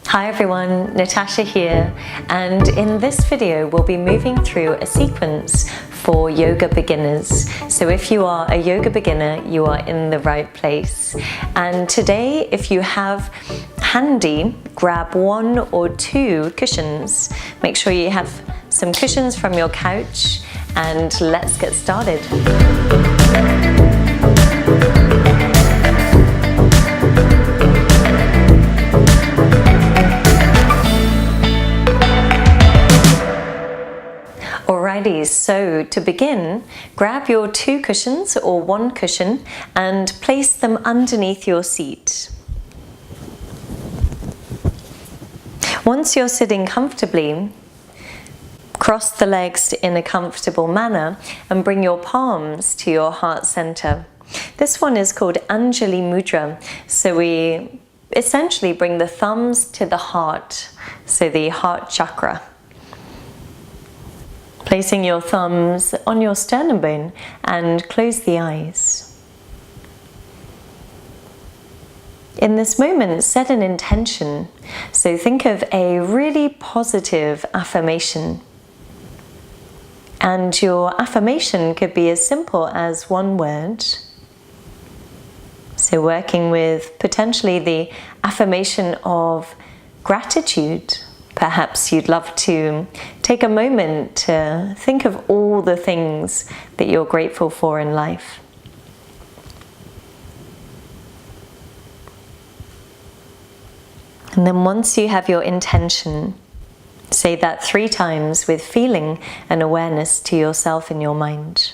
Hi everyone, Natasha here, and in this video we'll be moving through a sequence for yoga beginners. So if you are a yoga beginner, you are in the right place. And today, if you have handy, grab 1 or 2 cushions. Make sure you have some cushions from your couch, and let's get started. Alrighty, so to begin, grab your 2 cushions or 1 cushion and place them underneath your seat. Once you're sitting comfortably, cross the legs in a comfortable manner and bring your palms to your heart center. This one is called Anjali Mudra. So we essentially bring the thumbs to the heart, so the heart chakra. Placing your thumbs on your sternum bone and close the eyes. In this moment, set an intention. So think of a really positive affirmation. And your affirmation could be as simple as 1 word. So working with potentially the affirmation of gratitude. Perhaps you'd love to take a moment to think of all the things that you're grateful for in life. And then once you have your intention, say that 3 times with feeling and awareness to yourself in your mind.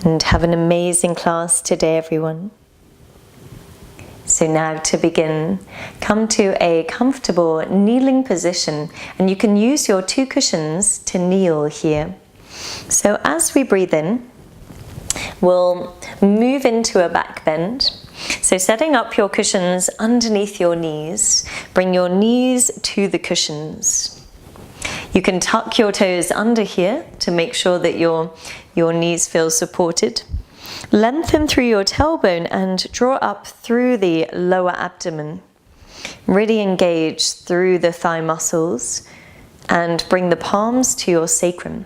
And have an amazing class today, everyone. So now to begin, come to a comfortable kneeling position, and you can use your 2 cushions to kneel here. So as we breathe in, we'll move into a back bend. So setting up your cushions underneath your knees, bring your knees to the cushions. You can tuck your toes under here to make sure that your knees feel supported. Lengthen through your tailbone and draw up through the lower abdomen. Really engage through the thigh muscles and bring the palms to your sacrum.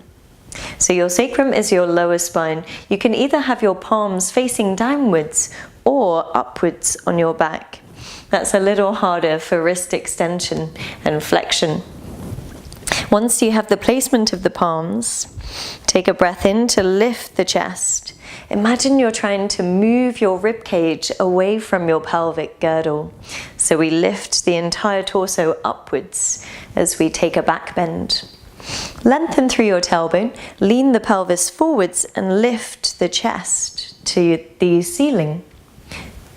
So your sacrum is your lower spine. You can either have your palms facing downwards or upwards on your back. That's a little harder for wrist extension and flexion. Once you have the placement of the palms, take a breath in to lift the chest. Imagine you're trying to move your rib cage away from your pelvic girdle. So we lift the entire torso upwards as we take a back bend. Lengthen through your tailbone, lean the pelvis forwards and lift the chest to the ceiling.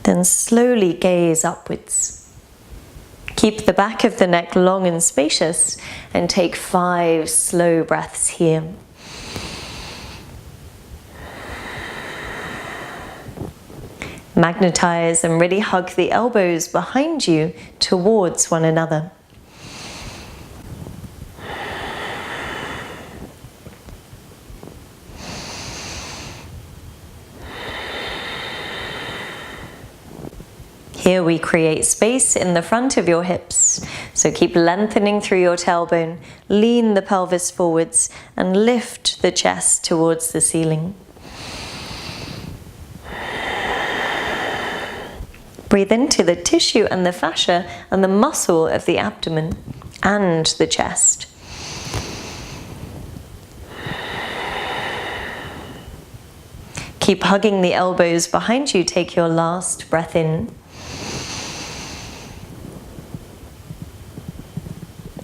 Then slowly gaze upwards. Keep the back of the neck long and spacious and take 5 slow breaths here. Magnetize and really hug the elbows behind you towards one another. Here we create space in the front of your hips. So keep lengthening through your tailbone, lean the pelvis forwards and lift the chest towards the ceiling. Breathe into the tissue and the fascia and the muscle of the abdomen and the chest. Keep hugging the elbows behind you. Take your last breath in.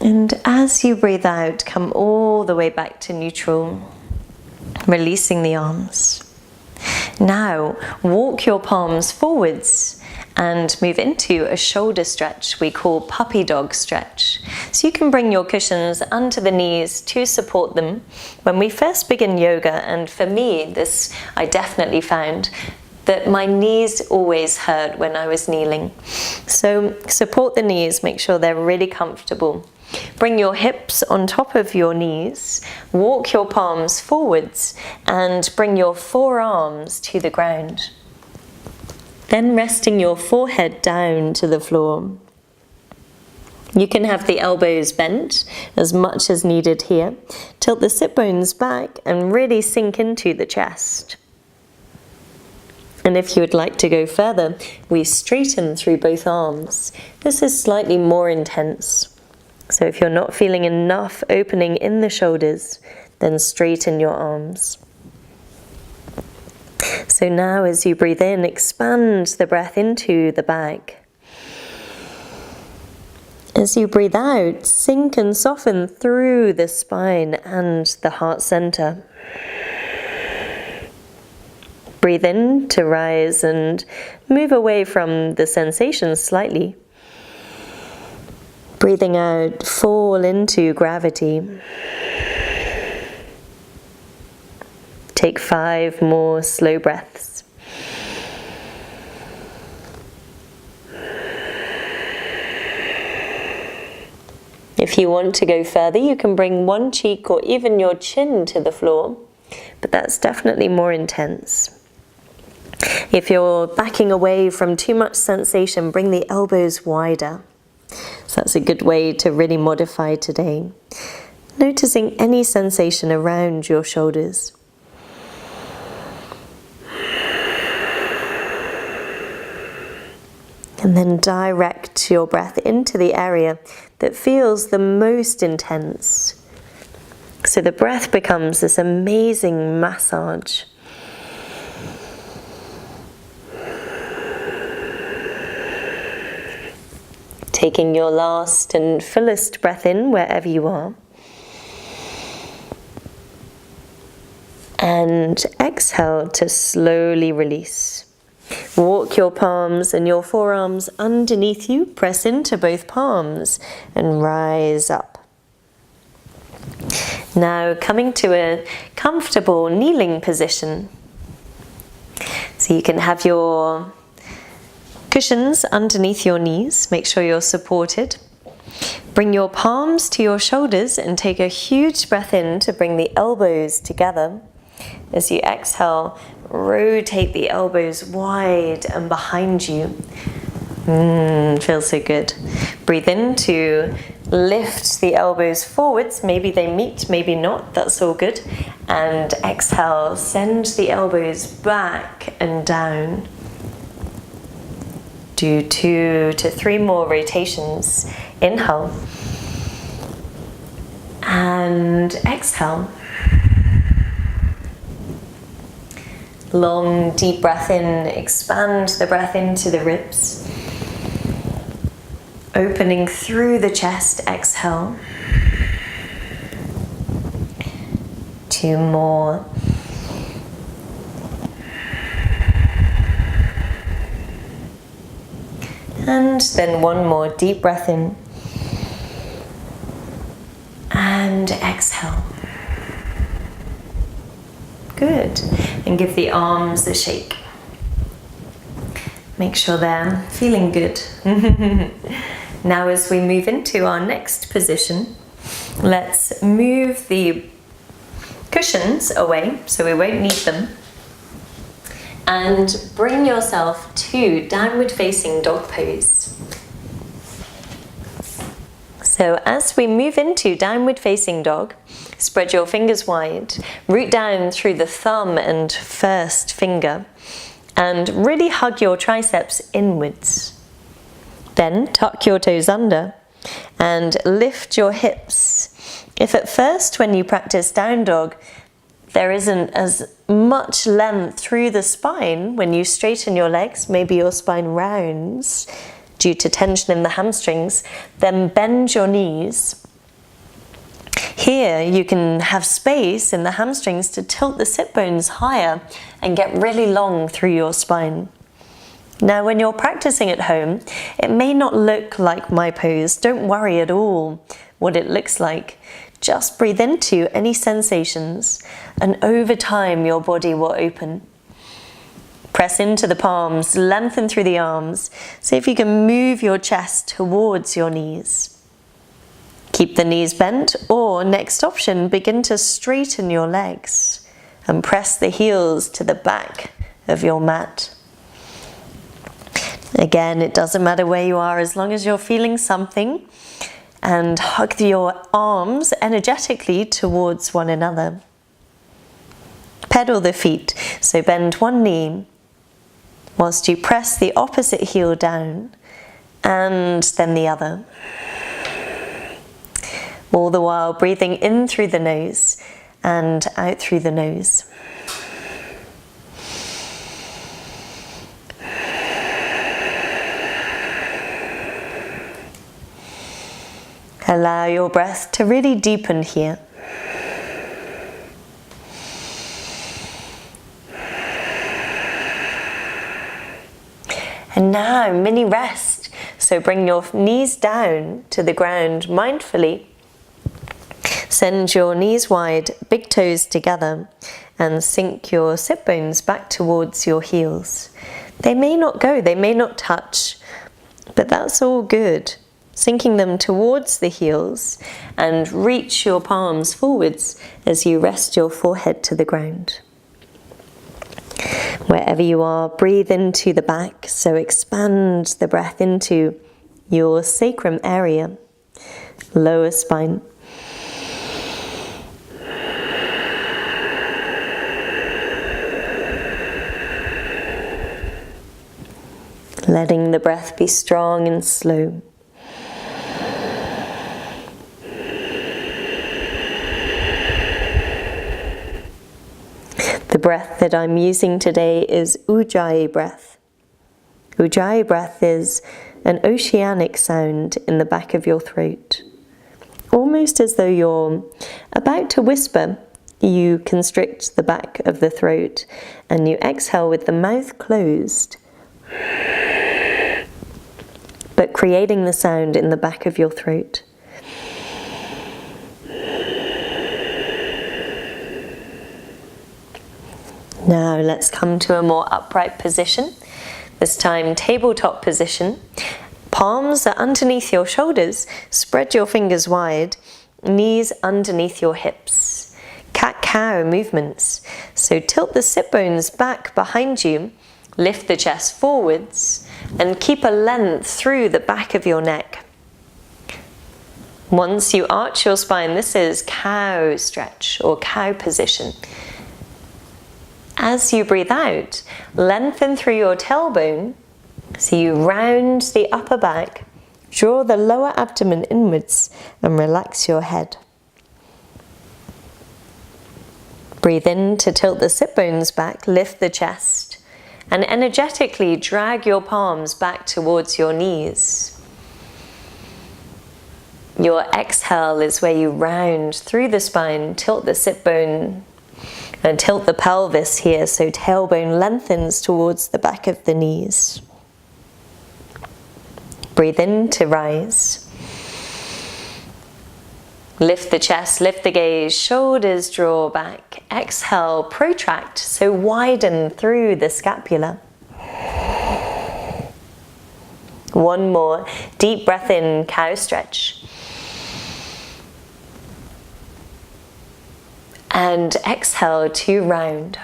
And as you breathe out, come all the way back to neutral, releasing the arms. Now, walk your palms forwards and move into a shoulder stretch we call puppy dog stretch. So you can bring your cushions under the knees to support them. When we first begin yoga, and for me, this I definitely found, that my knees always hurt when I was kneeling. So support the knees, make sure they're really comfortable. Bring your hips on top of your knees, walk your palms forwards, and bring your forearms to the ground. Then resting your forehead down to the floor. You can have the elbows bent as much as needed here. Tilt the sit bones back and really sink into the chest. And if you would like to go further, we straighten through both arms. This is slightly more intense. So if you're not feeling enough opening in the shoulders, then straighten your arms. So now as you breathe in, expand the breath into the back. As you breathe out, sink and soften through the spine and the heart center. Breathe in to rise and move away from the sensation slightly. Breathing out, fall into gravity. Take 5 more slow breaths. If you want to go further, you can bring one cheek or even your chin to the floor, but that's definitely more intense. If you're backing away from too much sensation, bring the elbows wider. So that's a good way to really modify today. Noticing any sensation around your shoulders. And then direct your breath into the area that feels the most intense. So the breath becomes this amazing massage. Taking your last and fullest breath in wherever you are. And exhale to slowly release. Walk your palms and your forearms underneath you. Press into both palms and rise up. Now coming to a comfortable kneeling position. So you can have your cushions underneath your knees. Make sure you're supported. Bring your palms to your shoulders and take a huge breath in to bring the elbows together. As you exhale, rotate the elbows wide and behind you. Feels so good. Breathe in to lift the elbows forwards. Maybe they meet, maybe not. That's all good. And exhale, send the elbows back and down. Do 2 to 3 more rotations. Inhale. And exhale. Long, deep breath in, expand the breath into the ribs. Opening through the chest, exhale. 2 more. And then 1 more deep breath in. And exhale. Good. And give the arms a shake. Make sure they're feeling good. Now as we move into our next position, let's move the cushions away so we won't need them. And bring yourself to downward facing dog pose. So as we move into downward facing dog, spread your fingers wide, root down through the thumb and first finger, and really hug your triceps inwards. Then tuck your toes under and lift your hips. If at first when you practice down dog, there isn't as much length through the spine, when you straighten your legs, maybe your spine rounds due to tension in the hamstrings, then bend your knees. Here you can have space in the hamstrings to tilt the sit bones higher and get really long through your spine. Now when you're practicing at home, it may not look like my pose. Don't worry at all what it looks like. Just breathe into any sensations, and over time your body will open. Press into the palms, lengthen through the arms. See if you can move your chest towards your knees. Keep the knees bent, or next option, begin to straighten your legs and press the heels to the back of your mat. Again, it doesn't matter where you are as long as you're feeling something, and hug your arms energetically towards one another. Pedal the feet, so bend one knee whilst you press the opposite heel down and then the other. All the while breathing in through the nose and out through the nose. Allow your breath to really deepen here. And now, mini rest. So bring your knees down to the ground mindfully. Send your knees wide, big toes together, and sink your sit bones back towards your heels. They may not go, they may not touch, but that's all good. Sinking them towards the heels, and reach your palms forwards as you rest your forehead to the ground. Wherever you are, breathe into the back, so expand the breath into your sacrum area, lower spine. Letting the breath be strong and slow. The breath that I'm using today is Ujjayi breath. Ujjayi breath is an oceanic sound in the back of your throat. Almost as though you're about to whisper, you constrict the back of the throat and you exhale with the mouth closed, but creating the sound in the back of your throat. Now let's come to a more upright position. This time, tabletop position. Palms are underneath your shoulders. Spread your fingers wide. Knees underneath your hips. Cat-cow movements. So tilt the sit bones back behind you. Lift the chest forwards. And keep a length through the back of your neck. Once you arch your spine, this is cow stretch or cow position. As you breathe out, lengthen through your tailbone, so you round the upper back, draw the lower abdomen inwards and relax your head. Breathe in to tilt the sit bones back, lift the chest, and energetically drag your palms back towards your knees. Your exhale is where you round through the spine, tilt the sit bone, and tilt the pelvis here, so tailbone lengthens towards the back of the knees. Breathe in to rise. Lift the chest, lift the gaze, shoulders draw back. Exhale, protract, so widen through the scapula. One more, deep breath in, cow stretch. And exhale to round.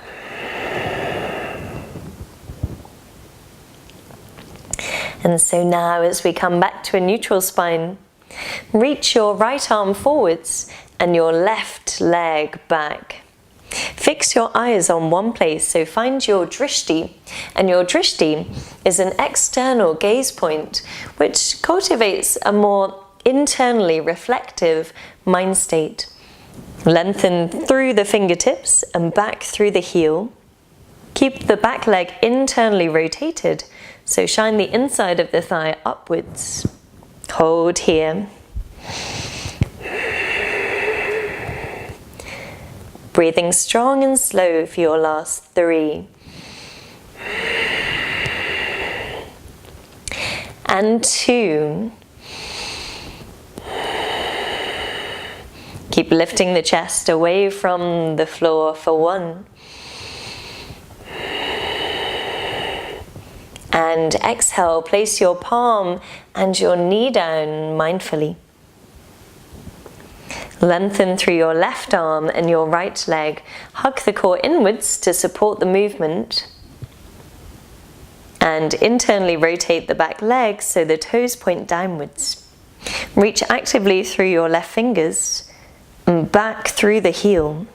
And so now as we come back to a neutral spine, reach your right arm forwards and your left leg back. Fix your eyes on one place, so find your drishti. And your drishti is an external gaze point which cultivates a more internally reflective mind state. Lengthen through the fingertips and back through the heel. Keep the back leg internally rotated, so shine the inside of the thigh upwards. Hold here. Breathing strong and slow for your last 3. And 2. Keep lifting the chest away from the floor for 1. And exhale, place your palm and your knee down mindfully. Lengthen through your left arm and your right leg. Hug the core inwards to support the movement. And internally rotate the back leg so the toes point downwards. Reach actively through your left fingers and back through the heel.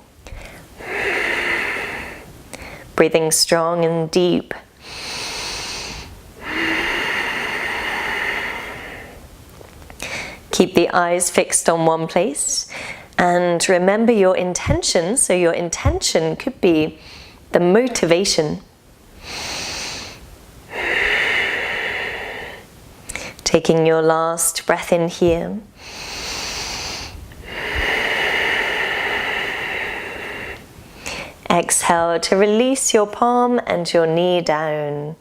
Breathing strong and deep. Keep the eyes fixed on one place and remember your intention. So your intention could be the motivation. Taking your last breath in here. Exhale to release your palm and your knee down.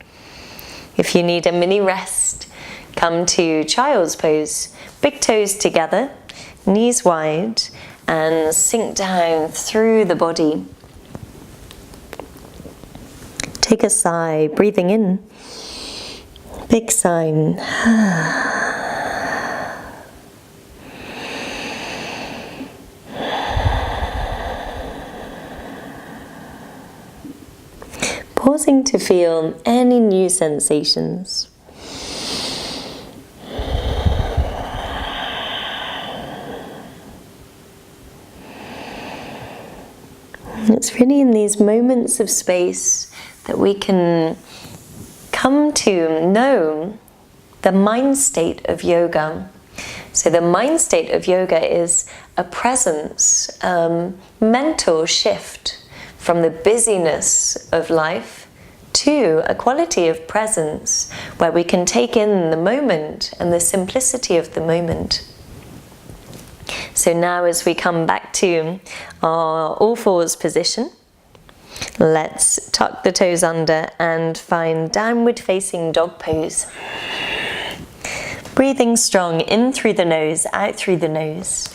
If you need a mini rest, come to Child's Pose. Big toes together, knees wide, and sink down through the body. Take a sigh, breathing in. Big sigh. Pausing to feel any new sensations. It's really in these moments of space that we can come to know the mind state of yoga. So the mind state of yoga is a presence, mental shift from the busyness of life to a quality of presence where we can take in the moment and the simplicity of the moment. So now as we come back to our all fours position, let's tuck the toes under and find downward facing dog pose. Breathing strong in through the nose, out through the nose.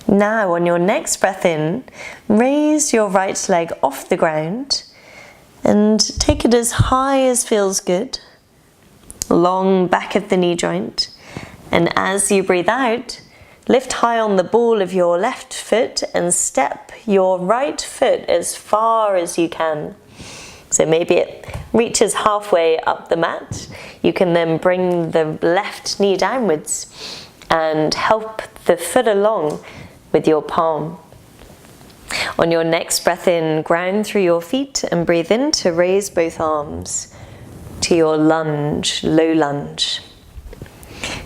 Now on your next breath in, raise your right leg off the ground and take it as high as feels good. Long back of the knee joint. And as you breathe out, lift high on the ball of your left foot and step your right foot as far as you can. So maybe it reaches halfway up the mat. You can then bring the left knee downwards and help the foot along with your palm. On your next breath in, ground through your feet and breathe in to raise both arms to your lunge, low lunge.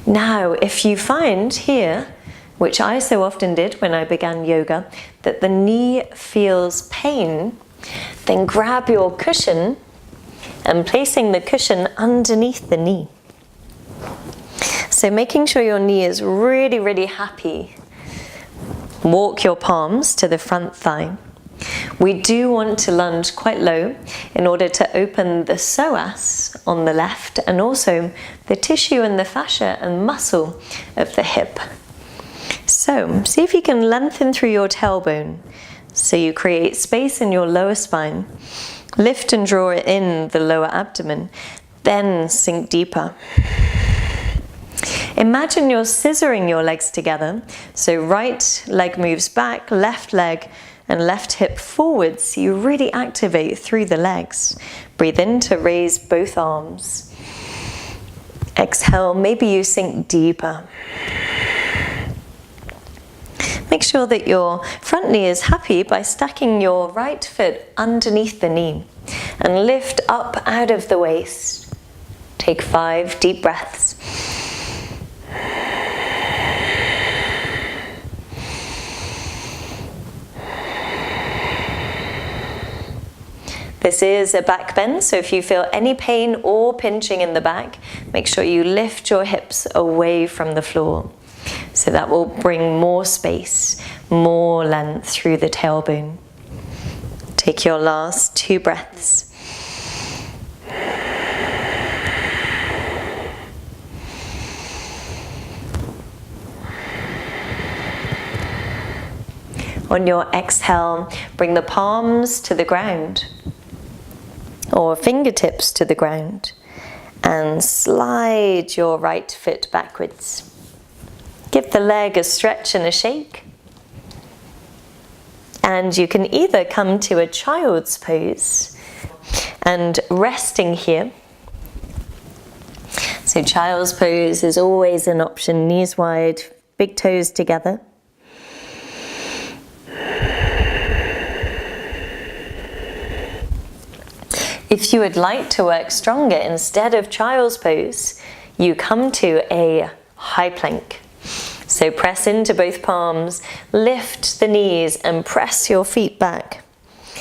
Now, if you find here, which I so often did when I began yoga, that the knee feels pain, then grab your cushion and placing the cushion underneath the knee. So making sure your knee is really, really happy. Walk your palms to the front thigh. We do want to lunge quite low in order to open the psoas on the left and also the tissue and the fascia and muscle of the hip. So see if you can lengthen through your tailbone so you create space in your lower spine. Lift and draw in the lower abdomen, then sink deeper. Imagine you're scissoring your legs together, so right leg moves back, left leg and left hip forwards, so you really activate through the legs. Breathe in to raise both arms. Exhale, maybe you sink deeper. Make sure that your front knee is happy by stacking your right foot underneath the knee and lift up out of the waist. Take 5 deep breaths. This is a back bend, so if you feel any pain or pinching in the back, make sure you lift your hips away from the floor. So that will bring more space, more length through the tailbone. Take your last 2 breaths. On your exhale, bring the palms to the ground or fingertips to the ground and slide your right foot backwards. Give the leg a stretch and a shake. And you can either come to a child's pose and resting here. So child's pose is always an option, knees wide, big toes together. If you would like to work stronger, instead of child's pose, you come to a high plank. So press into both palms, lift the knees and press your feet back.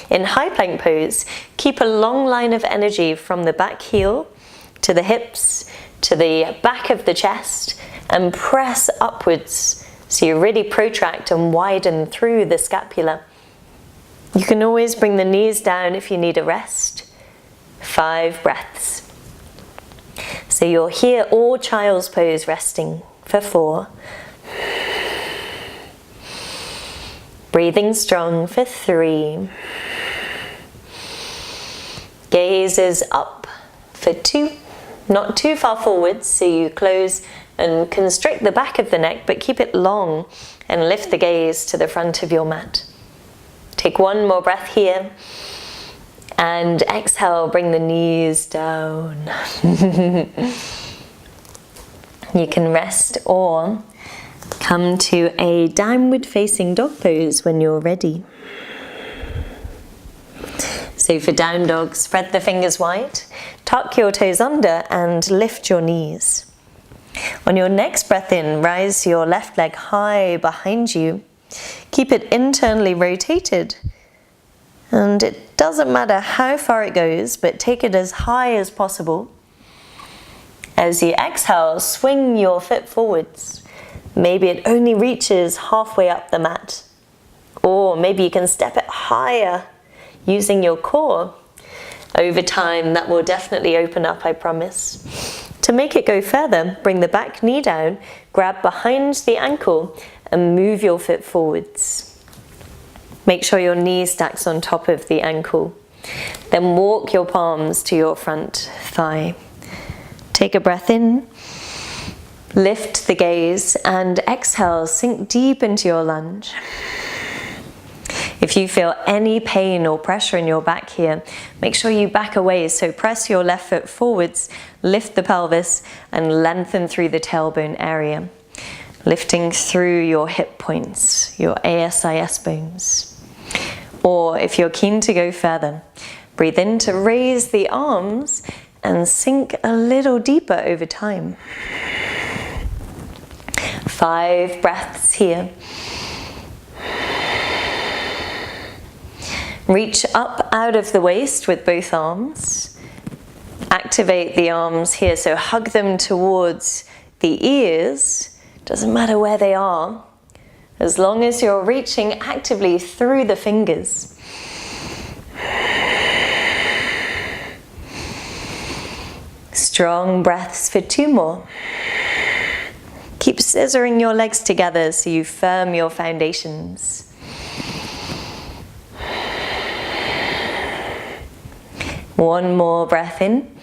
In high plank pose, keep a long line of energy from the back heel to the hips, to the back of the chest, and press upwards so you really protract and widen through the scapula. You can always bring the knees down if you need a rest. 5 breaths. So you're here all child's pose resting for 4. Breathing strong for 3. Gaze is up for 2. Not too far forwards, so you close and constrict the back of the neck, but keep it long and lift the gaze to the front of your mat. Take 1 more breath here. And exhale, bring the knees down. You can rest or come to a downward facing dog pose when you're ready. So for down dog, spread the fingers wide, tuck your toes under and lift your knees. On your next breath in, rise your left leg high behind you. Keep it internally rotated. And it doesn't matter how far it goes, but take it as high as possible. As you exhale, swing your foot forwards. Maybe it only reaches halfway up the mat. Or maybe you can step it higher using your core. Over time, that will definitely open up, I promise. To make it go further, bring the back knee down, grab behind the ankle, and move your foot forwards. Make sure your knee stacks on top of the ankle. Then walk your palms to your front thigh. Take a breath in, lift the gaze, and exhale, sink deep into your lunge. If you feel any pain or pressure in your back here, make sure you back away. So press your left foot forwards, lift the pelvis, and lengthen through the tailbone area. Lifting through your hip points, your ASIS bones. Or if you're keen to go further, breathe in to raise the arms and sink a little deeper over time. 5 breaths here. Reach up out of the waist with both arms. Activate the arms here, so hug them towards the ears. Doesn't matter where they are, as long as you're reaching actively through the fingers. Strong breaths for 2 more. Keep scissoring your legs together so you firm your foundations. One more breath in.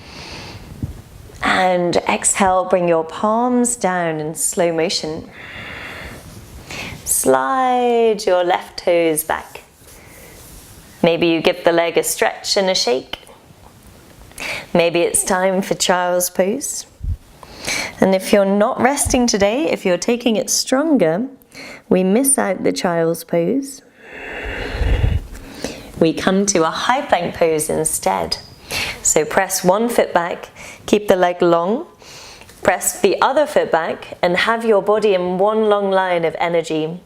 And exhale, bring your palms down in slow motion. Slide your left toes back. Maybe you give the leg a stretch and a shake. Maybe it's time for child's pose. And if you're not resting today, if you're taking it stronger, we miss out the child's pose. We come to a high plank pose instead. So press one foot back, keep the leg long, press the other foot back and have your body in one long line of energy.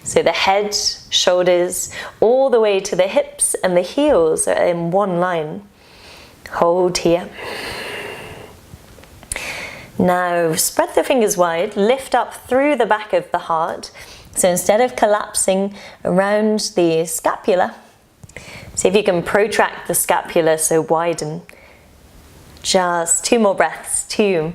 So the head, shoulders, all the way to the hips and the heels are in one line. Hold here. Now spread the fingers wide, lift up through the back of the heart. So instead of collapsing around the scapula, see if you can protract the scapula, so widen. Just 2 more breaths. 2.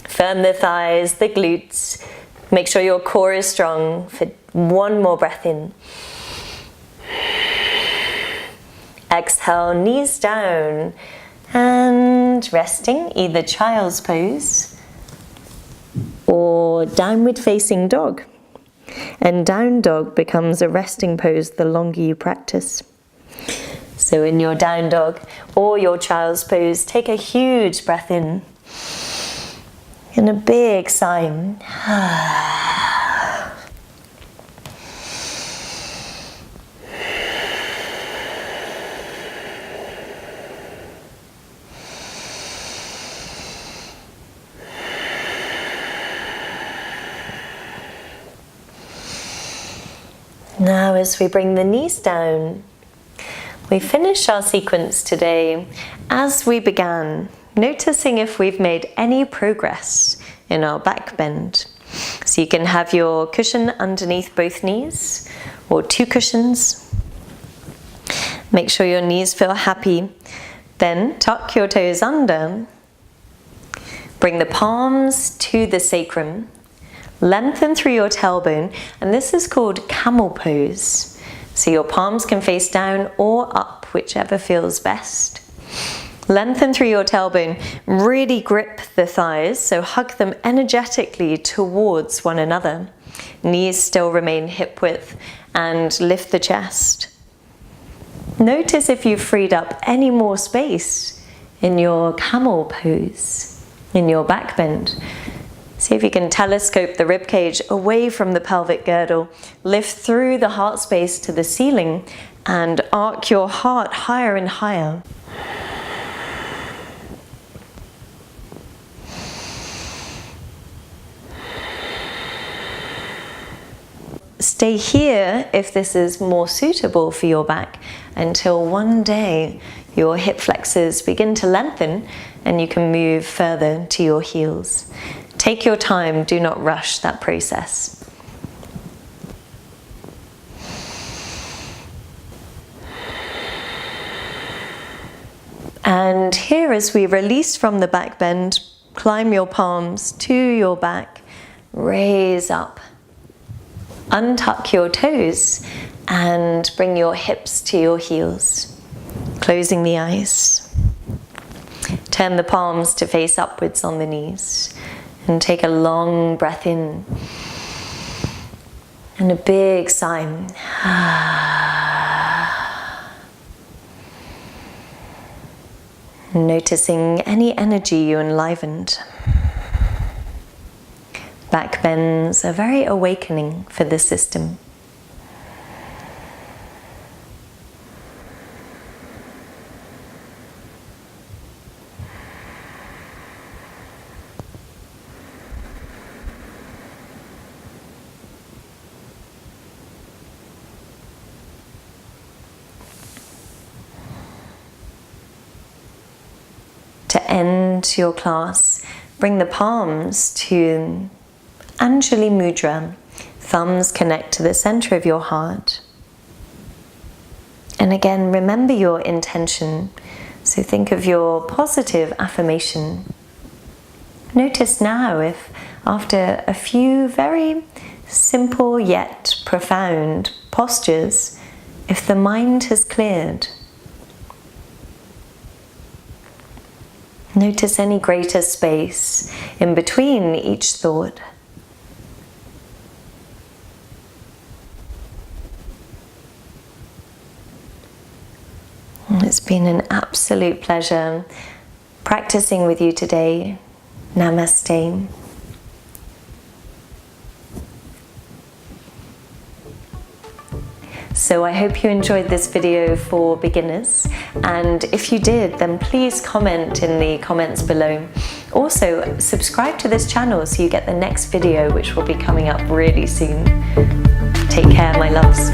Firm the thighs, the glutes. Make sure your core is strong for 1 more breath in. Exhale, knees down. And resting, either child's pose or downward facing dog. And down dog becomes a resting pose the longer you practice. So in your down dog or your child's pose, take a huge breath in and a big sigh. Now as we bring the knees down, we finish our sequence today as we began, noticing if we've made any progress in our back bend. So you can have your cushion underneath both knees or two cushions. Make sure your knees feel happy. Then tuck your toes under. Bring the palms to the sacrum. Lengthen through your tailbone, and this is called Camel Pose. So your palms can face down or up, whichever feels best. Lengthen through your tailbone, really grip the thighs, so hug them energetically towards one another. Knees still remain hip width, and lift the chest. Notice if you've freed up any more space in your Camel Pose, in your back bend. See if you can telescope the ribcage away from the pelvic girdle, lift through the heart space to the ceiling, and arc your heart higher and higher. Stay here if this is more suitable for your back until one day your hip flexors begin to lengthen and you can move further to your heels. Take your time, do not rush that process. And here as we release from the back bend, climb your palms to your back, raise up. Untuck your toes and bring your hips to your heels, closing the eyes. Turn the palms to face upwards on the knees. And take a long breath in and a big sigh. Noticing any energy you enlivened. Back bends are very awakening for the system. To end your class, bring the palms to Anjali Mudra. Thumbs connect to the center of your heart. And again, remember your intention. So think of your positive affirmation. Notice now if after a few very simple yet profound postures, if the mind has cleared. Notice any greater space in between each thought. It's been an absolute pleasure practicing with you today. Namaste. So I hope you enjoyed this video for beginners, and if you did, then please comment in the comments below. Also, subscribe to this channel so you get the next video, which will be coming up really soon. Take care, my loves.